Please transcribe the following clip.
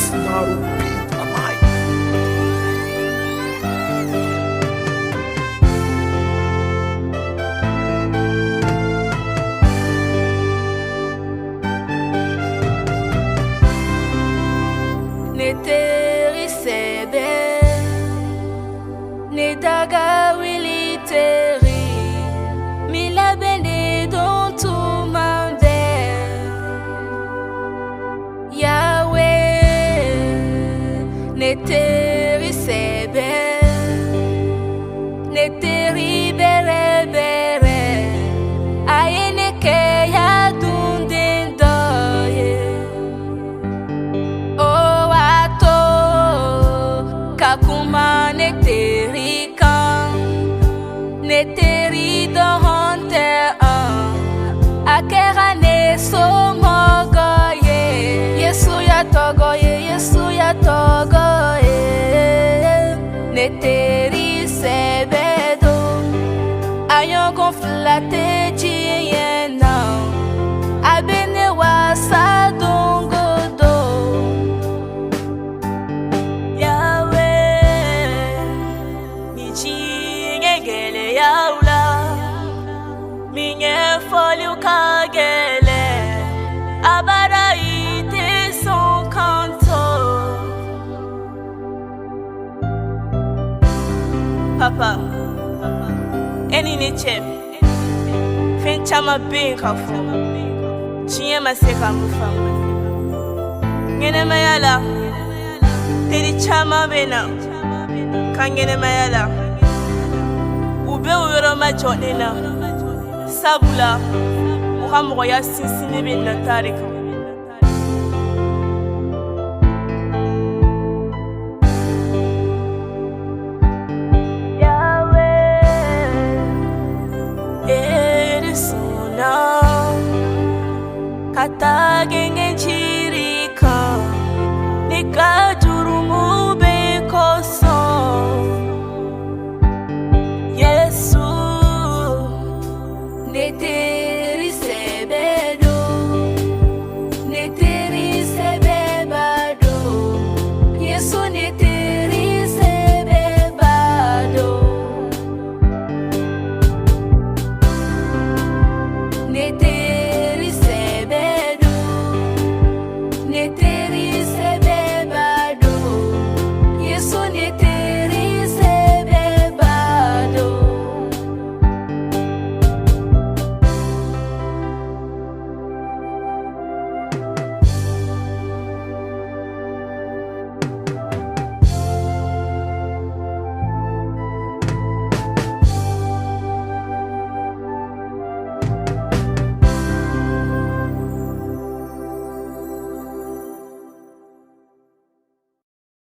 sinarupita mai. Neterisebe Nedaga wiliteri Mila bende don tu mande Yahweh Neterisebe Neteri bere bere Ayene ke ya dundendo Oh ato Kakuma neteri kan Neteri don honte Akera ne so mogoye Yesu ya togoye Yesu ya togoye Neteri sebedo Ayon gonflate jiyena Abene wasa dongodo Yahweh Michingele yaula Minye foli ukagele Abara ite son kanto Papa Eni neche Fenchama binka fo Chiye maseka mufama Ngene mayala Tedi chama bena Kangene mayala Ube uyoro majonena Sabula Muhammad ya sinsine bena tarika Kata genge chirika Nika